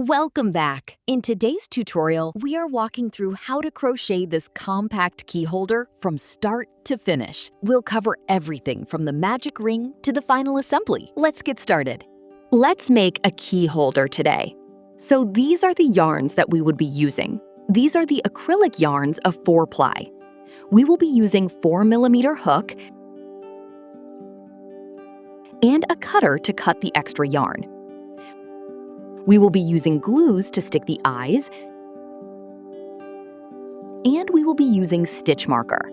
Welcome back! In today's tutorial, we are walking through how to crochet this compact key holder from start to finish. We'll cover everything from the magic ring to the final assembly. Let's get started. Let's make a key holder today. So these are the yarns that we would be using. These are the acrylic yarns of 4-ply. We will be using 4mm hook and a cutter to cut the extra yarn. We will be using glues to stick the eyes, and we will be using stitch marker.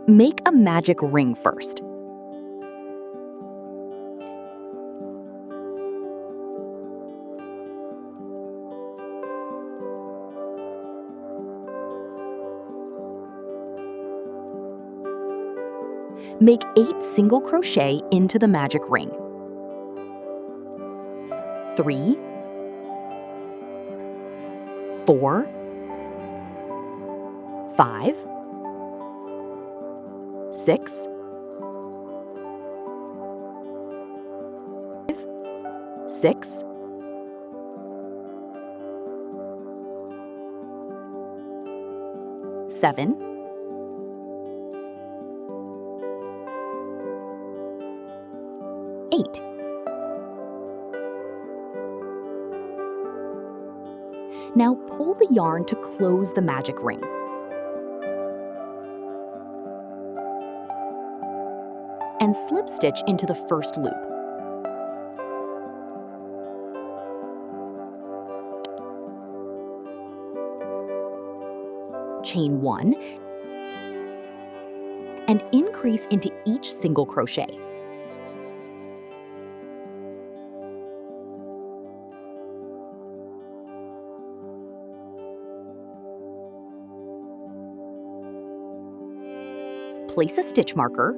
Make a magic ring first. Make 8 single crochet into the magic ring. 3, 4, 5, 6, 6, 7, 8. Now pull the yarn to close the magic ring. And slip stitch into the first loop. Chain 1 and increase into each single crochet. Place a stitch marker,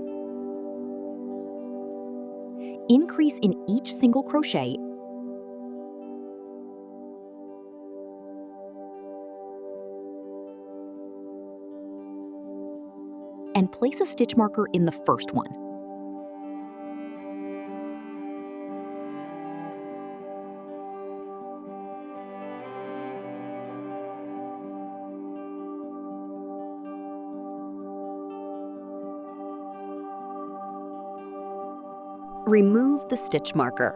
increase in each single crochet, and place a stitch marker in the first one. Remove the stitch marker.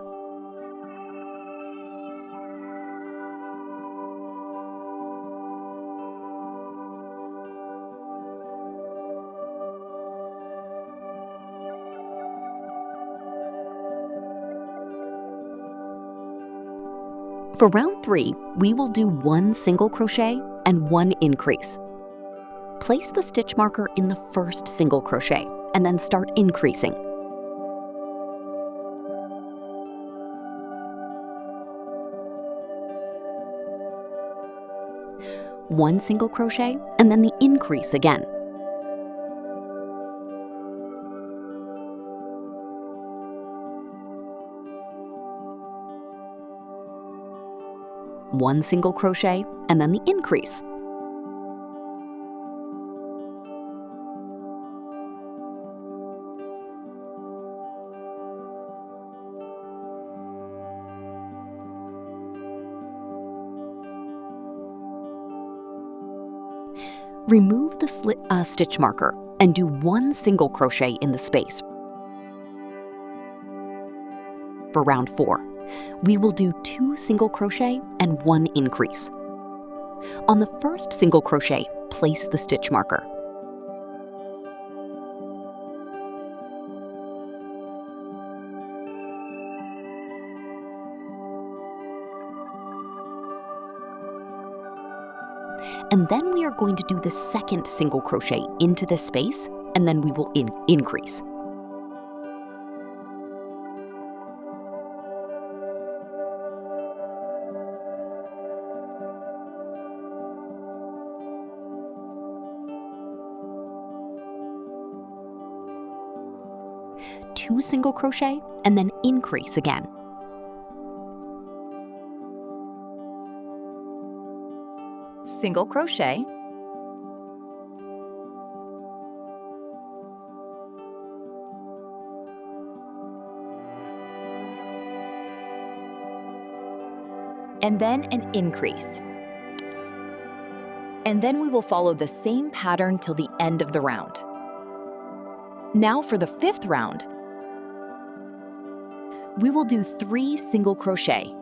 For round 3, we will do 1 single crochet and 1 increase. Place the stitch marker in the first single crochet and then start increasing. One single crochet and then the increase again. One single crochet and then the increase. Remove the stitch marker and do 1 single crochet in the space. For round 4, we will do 2 single crochet and 1 increase. On the first single crochet, place the stitch marker. And then we are going to do the second single crochet into this space, and then we will increase. Two single crochet and then increase again. Single crochet, and then an increase. And then we will follow the same pattern till the end of the round. Now for the 5th round, we will do 3 single crochet,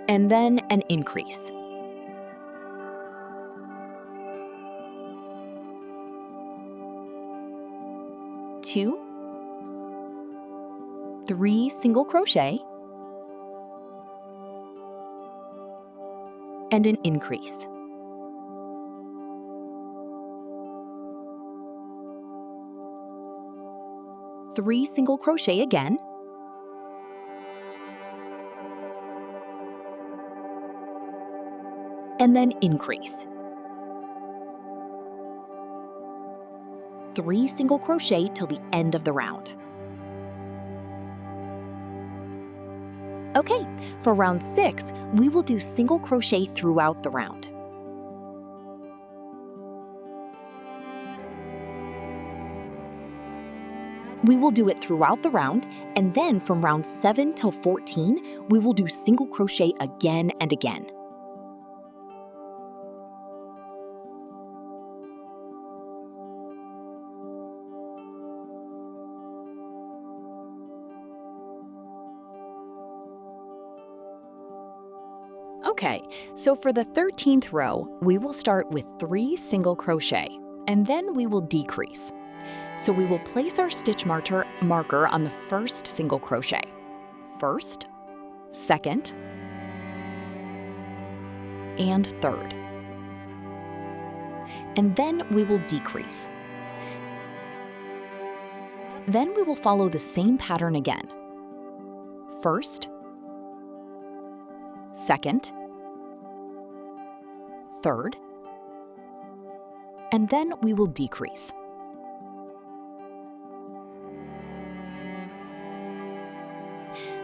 and then an increase. Two, 3 single crochet, and an increase. Three single crochet again, and then increase. 3 single crochet till the end of the round. Okay, for round 6, we will do single crochet throughout the round. We will do it throughout the round, and then from round 7 till 14, we will do single crochet again and again. Okay, so for the 13th row, we will start with 3 single crochet, and then we will decrease. So we will place our stitch marker on the first single crochet. First, second, and third. And then we will decrease. Then we will follow the same pattern again. First, second, third, and then we will decrease.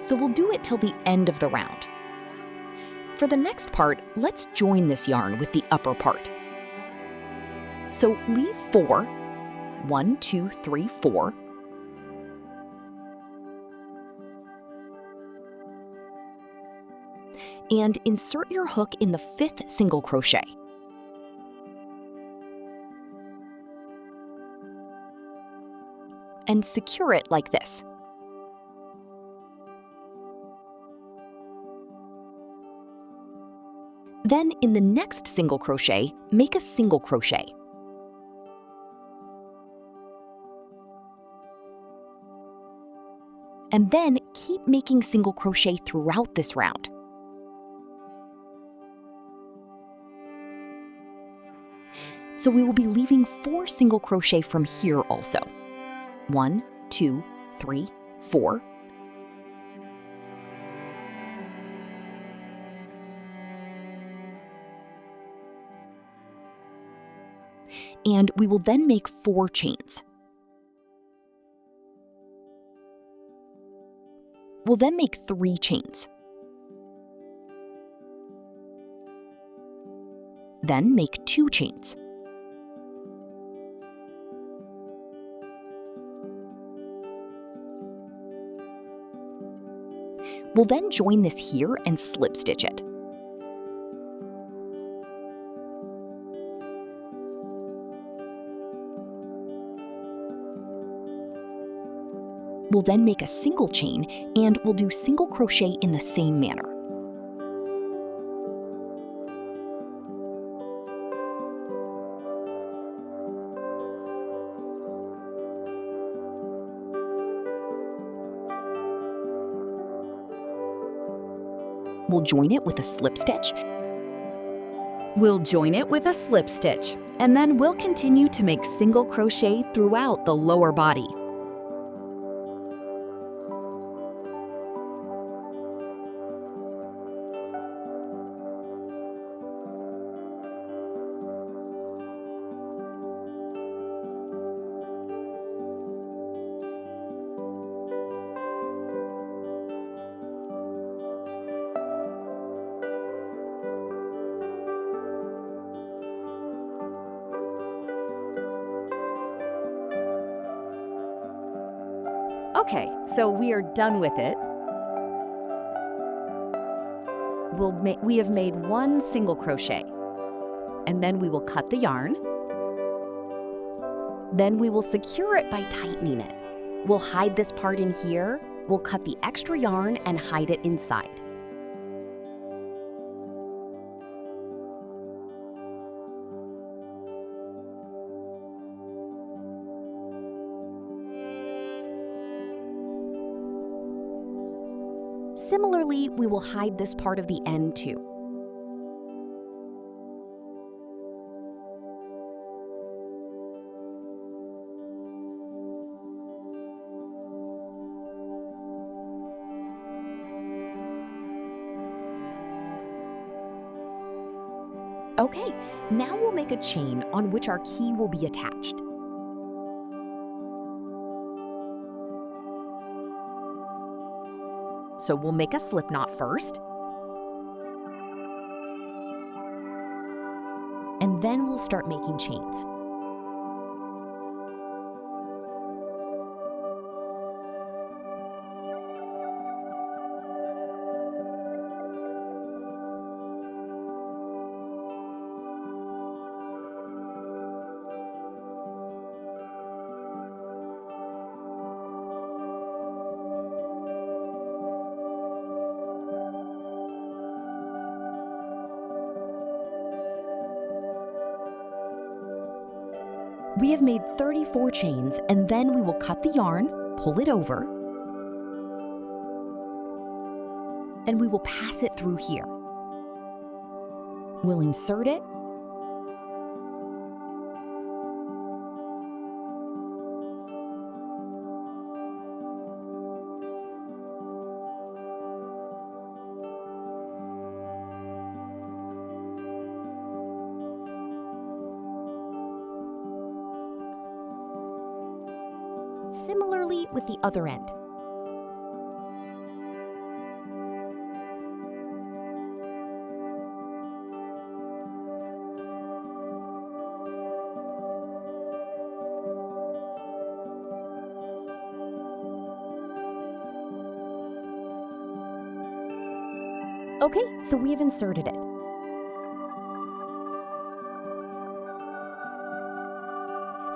So we'll do it till the end of the round. For the next part, let's join this yarn with the upper part. So leave 4, 1, 2, 3, 4, and insert your hook in the 5th single crochet. And secure it like this. Then in the next single crochet, make a single crochet. And then keep making single crochet throughout this round. So we will be leaving 4 single crochet from here also. 1, 2, 3, 4. And we will then make 4 chains. We'll then make 3 chains. Then make 2 chains. We'll then join this here and slip stitch it. We'll then make a single chain, and we'll do single crochet in the same manner. We'll join it with a slip stitch. We'll join it with a slip stitch, and then we'll continue to make single crochet throughout the lower body. Okay, so we are done with it. we have made one single crochet. And then we will cut the yarn. Then we will secure it by tightening it. We'll hide this part in here. We'll cut the extra yarn and hide it inside. Similarly, we will hide this part of the end too. Okay, now we'll make a chain on which our key will be attached. So we'll make a slip knot first. And then we'll start making chains. We have made 34 chains, and then we will cut the yarn, pull it over, and we will pass it through here. We'll insert it, similarly with the other end. Okay, so we have inserted it.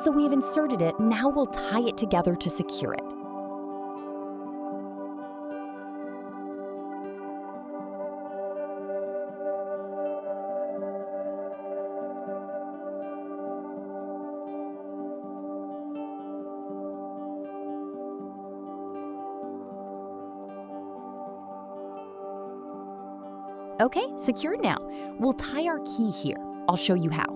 So we have inserted it, now we'll tie it together to secure it. Okay, secured now. We'll tie our key here. I'll show you how.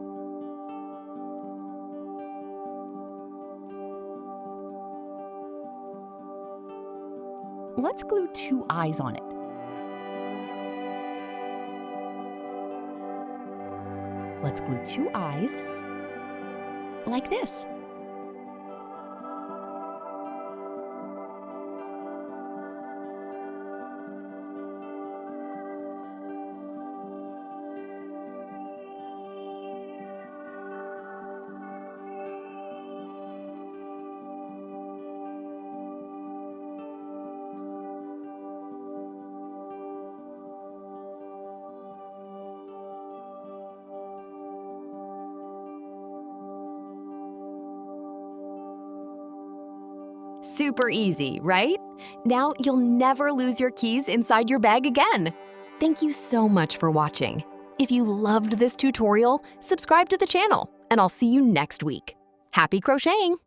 Let's glue 2 eyes on it. Let's glue 2 eyes, like this. Super easy, right? Now you'll never lose your keys inside your bag again. Thank you so much for watching. If you loved this tutorial, subscribe to the channel, and I'll see you next week. Happy crocheting!